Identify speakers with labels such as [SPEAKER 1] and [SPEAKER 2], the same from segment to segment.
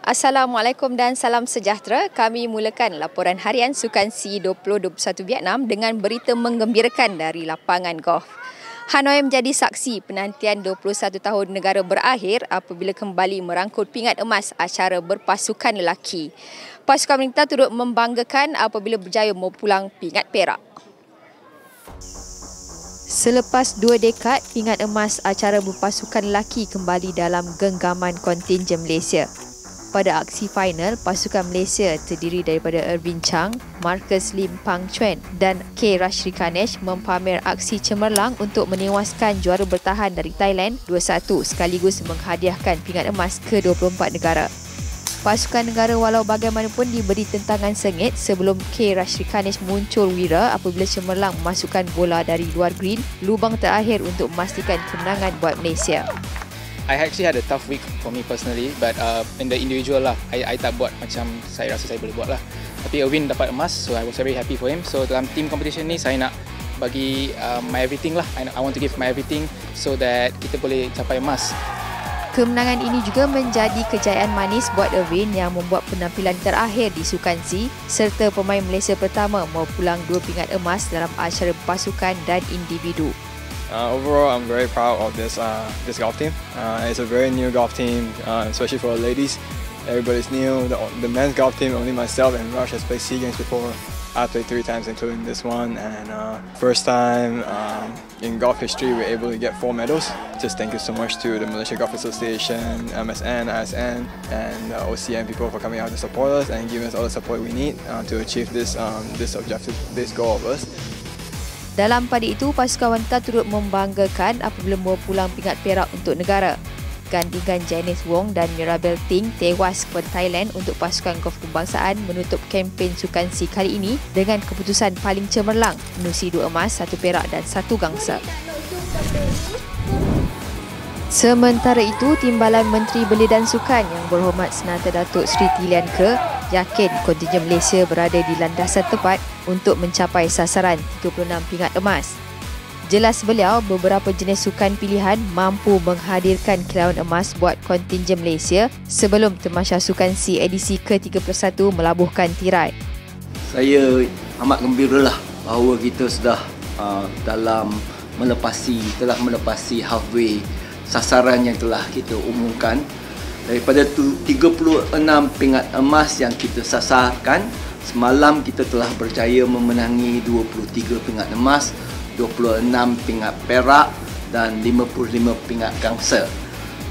[SPEAKER 1] Assalamualaikum dan salam sejahtera. Kami mulakan laporan harian Sukan SEA 2021 Vietnam dengan berita menggembirakan dari lapangan golf. Hanoi menjadi saksi penantian 21 tahun negara berakhir apabila kembali merangkul pingat emas acara berpasukan lelaki. Pasukan wanita turut membanggakan apabila berjaya membawa pulang pingat perak. Selepas 2 dekad, pingat emas acara berpasukan lelaki kembali dalam genggaman kontingen Malaysia. Pada aksi final, pasukan Malaysia terdiri daripada Ervin Chang, Marcus Lim Pang Chuan dan K. Rashtrikanesh mempamer aksi cemerlang untuk menewaskan juara bertahan dari Thailand 2-1 sekaligus menghadiahkan pingat emas ke-24 negara. Pasukan negara walau bagaimanapun diberi tentangan sengit sebelum K. Rashtrikanesh muncul wira apabila cemerlang memasukkan bola dari luar green, lubang terakhir untuk memastikan kemenangan buat Malaysia.
[SPEAKER 2] I actually had a tough week for me personally, but in the individual lah, I tak buat macam saya rasa saya boleh buat lah. Tapi Erwin dapat emas, so I was very happy for him. So dalam team competition ni, saya nak bagi my everything lah. I want to give my everything so that kita boleh capai emas.
[SPEAKER 1] Kemenangan ini juga menjadi kejayaan manis buat Erwin yang membuat penampilan terakhir di Sukan SEA serta pemain Malaysia pertama membawa pulang 2 pingat emas dalam acara pasukan dan individu.
[SPEAKER 3] Overall, I'm very proud of this golf team. It's a very new golf team, especially for the ladies. Everybody's new. The men's golf team, only myself and Rush has played SEA Games before. I played 3 times, including this one. And first time in golf history, we're able to get 4 medals. Just thank you so much to the Malaysia Golf Association, MSN, ISN, and OCN people for coming out to support us and giving us all the support we need to achieve this objective, this goal of us.
[SPEAKER 1] Dalam pada itu, pasukan wanita turut membanggakan apabila membawa pulang pingat perak untuk negara. Gandingan Janice Wong dan Mirabel Ting tewas kepada Thailand untuk pasukan golf kebangsaan menutup kempen Sukan SEA kali ini dengan keputusan paling cemerlang menerusi 2 emas, 1 perak dan 1 gangsa. Sementara itu, Timbalan Menteri Belia dan Sukan yang berhormat Senata Datuk Seri Tilian Ke yakin kontingen Malaysia berada di landasan tepat untuk mencapai sasaran 36 pingat emas. Jelas beliau, beberapa jenis sukan pilihan mampu menghadirkan kilauan emas buat kontingen Malaysia sebelum Tamasya Sukan SEA edisi ke-31 melabuhkan tirai.
[SPEAKER 4] Saya amat gembiralah bahawa kita sudah telah melepasi halfway sasaran yang telah kita umumkan. Daripada 36 pingat emas yang kita sasarkan, semalam kita telah berjaya memenangi 23 pingat emas, 26 pingat perak dan 55 pingat gangsa.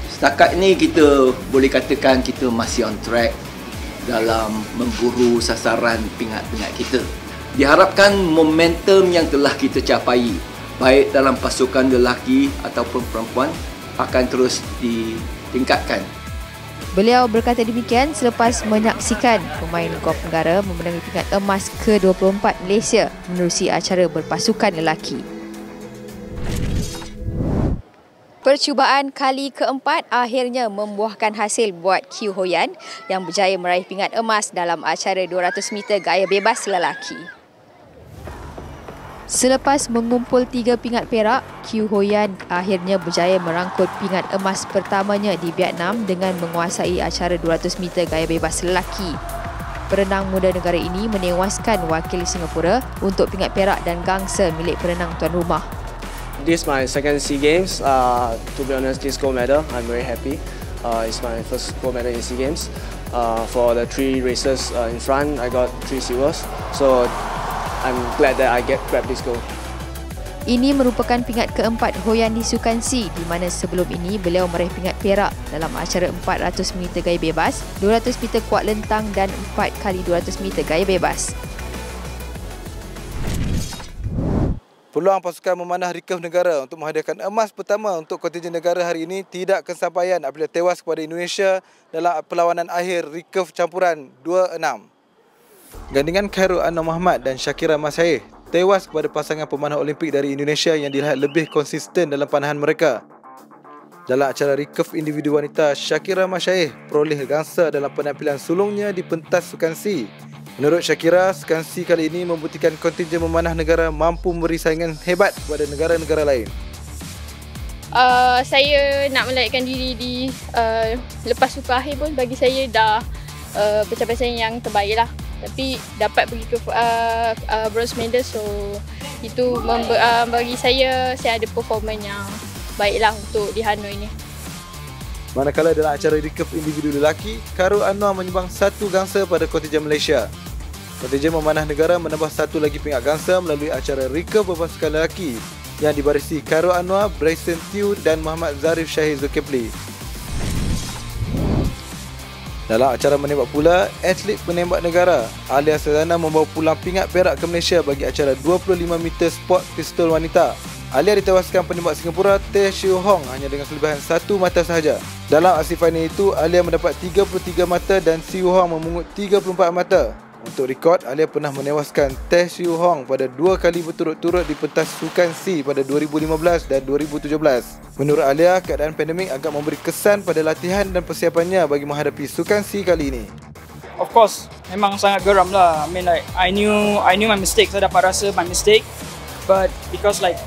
[SPEAKER 4] Setakat ini kita boleh katakan kita masih on track dalam memburu sasaran pingat-pingat kita. Diharapkan momentum yang telah kita capai, baik dalam pasukan lelaki ataupun perempuan, akan terus ditingkatkan.
[SPEAKER 1] Beliau berkata demikian selepas menyaksikan pemain golf negara memenangi pingat emas ke-24 Malaysia menerusi acara berpasukan lelaki. Percubaan kali keempat akhirnya membuahkan hasil buat Q Hoyan yang berjaya meraih pingat emas dalam acara 200 meter gaya bebas lelaki. Selepas mengumpul 3 pingat perak, Q Hoyan akhirnya berjaya merangkul pingat emas pertamanya di Vietnam dengan menguasai acara 200 meter gaya bebas lelaki. Perenang muda negara ini menewaskan wakil Singapura untuk pingat perak dan gangsa milik perenang tuan rumah.
[SPEAKER 5] This is my second SEA Games. To be honest, this gold medal, I'm very happy. It's my first gold medal in SEA Games. For the 3 races in front, I got 3 silvers. So I'm glad that I grab this gold.
[SPEAKER 1] Ini merupakan pingat keempat Hoyan di Sukan SEA di mana sebelum ini beliau meraih pingat perak dalam acara 400 meter gaya bebas, 200 meter kuat lentang dan 4x200 meter gaya bebas.
[SPEAKER 6] Peluang pasukan memanah rekef negara untuk menghadiahkan emas pertama untuk kontingen negara hari ini tidak kesampaian apabila tewas kepada Indonesia dalam perlawanan akhir rekef campuran 2-6. Gandingan Khairul Anwar Muhammad dan Shakira Masyaih tewas kepada pasangan pemanah Olimpik dari Indonesia yang dilihat lebih konsisten dalam panahan mereka. Dalam acara rekef individu wanita, Shakira Masyaih peroleh gangsa dalam penampilan sulungnya di pentas Sukan SEA. Menurut Shakira, Sukan SEA kali ini membuktikan kontingen memanah negara mampu memberi saingan hebat kepada negara-negara lain.
[SPEAKER 7] Saya nak melayakan diri di lepas suka akhir pun bagi saya dah pencapaian yang terbaik lah. Tapi dapat pergi ke bronze medal, so itu bagi saya ada performance yang baiklah untuk di Hanoi ini.
[SPEAKER 6] Manakala dalam acara recurve individu lelaki, Khairul Anwar menyumbang 1 gangsa pada kontingen Malaysia. Kontingen memanah negara menambah 1 lagi pingat gangsa melalui acara recurve berpasukan lelaki yang dibarisi Khairul Anwar, Bryson Tew dan Muhammad Zarif Shahid Zulkifli. Dalam acara menembak pula, atlet penembak negara Alia Sazana membawa pulang pingat perak ke Malaysia bagi acara 25 meter sport pistol wanita. Alia ditewaskan penembak Singapura Teh Siu Hong hanya dengan kelebihan 1 mata sahaja. Dalam aksi final itu, Alia mendapat 33 mata dan Siu Hong memungut 34 mata. Untuk rekod, Alia pernah menewaskan Teh Siu Hong pada 2 kali berturut-turut di pentas Sukan C pada 2015 dan 2017. Menurut Alia, keadaan pandemik agak memberi kesan pada latihan dan persiapannya bagi menghadapi Sukan C kali ini.
[SPEAKER 8] Of course, memang sangat geram lah. I mean, like I knew my mistake. Saya dapat rasa my mistake, but because like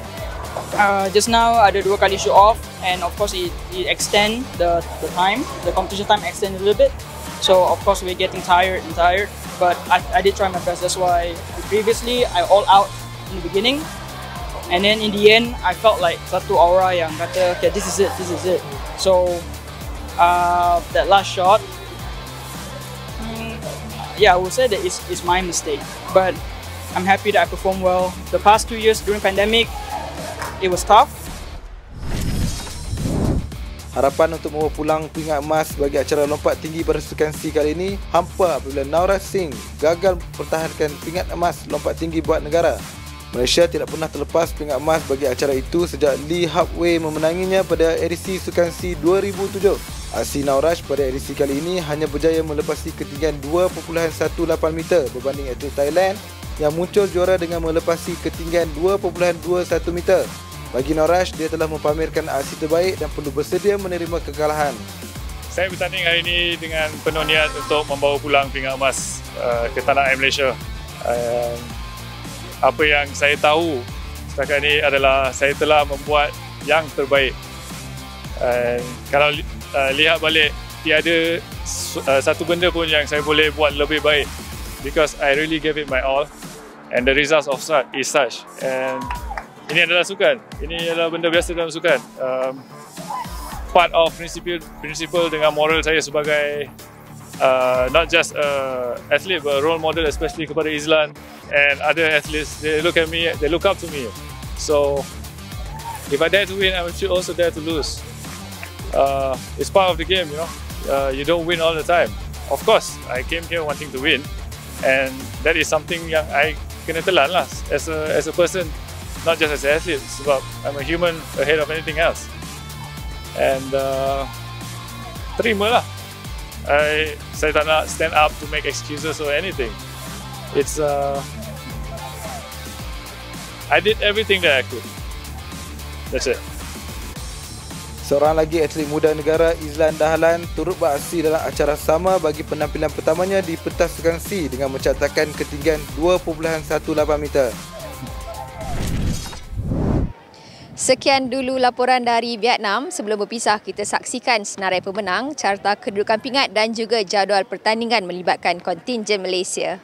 [SPEAKER 8] just now ada 2 kali show off, and of course it extend the time, the competition time extend a little bit. So of course we're getting tired, but I did try my best. That's why previously I all out in the beginning, and then in the end I felt like satu aura yang kata, okay, this is it. So that last shot, yeah, I would say that it's my mistake, but I'm happy that I performed well. The past 2 years during pandemic, it was tough.
[SPEAKER 6] Harapan untuk membawa pulang pingat emas bagi acara lompat tinggi pada Sukan C kali ini hampa apabila Nauraj Singh gagal mempertahankan pingat emas lompat tinggi buat negara. Malaysia tidak pernah terlepas pingat emas bagi acara itu sejak Lee Hap Wei memenanginya pada edisi Sukan C 2007. Aksi Nauraj pada edisi kali ini hanya berjaya melepasi ketinggian 2.18 meter berbanding atlet Thailand yang muncul juara dengan melepasi ketinggian 2.21 meter. Bagi Nauraj, dia telah mempamerkan aksi terbaik dan perlu bersedia menerima kekalahan.
[SPEAKER 9] Saya bertanding hari ini dengan penuh niat untuk membawa pulang pingat emas ke tanah air Malaysia. Apa yang saya tahu setakat ini adalah saya telah membuat yang terbaik. Kalau lihat balik, tiada satu benda pun yang saya boleh buat lebih baik, because I really gave it my all, and the results of that is such. And ini adalah sukan. Ini adalah benda biasa dalam sukan. Part of prinsipal dengan moral saya sebagai not just athlete but role model, especially kepada Izlan and other athletes. They look at me, they look up to me. So if I dare to win, I should also dare to lose. It's part of the game, you know. You don't win all the time. Of course, I came here wanting to win, and that is something yang I kena telan lah as a person. Not just as an athlete, sebab I'm a human ahead of anything else. And terimalah. Saya tak nak stand up to make excuses or anything. It's I did everything that I could. That's it.
[SPEAKER 6] Seorang lagi atlet muda negara, Izlan Dahlan, turut beraksi dalam acara sama bagi penampilan pertamanya di pentas Sukan C dengan mencatatkan ketinggian 2.18 meter.
[SPEAKER 1] Sekian dulu laporan dari Vietnam. Sebelum berpisah, kita saksikan senarai pemenang, carta kedudukan pingat dan juga jadual pertandingan melibatkan kontingen Malaysia.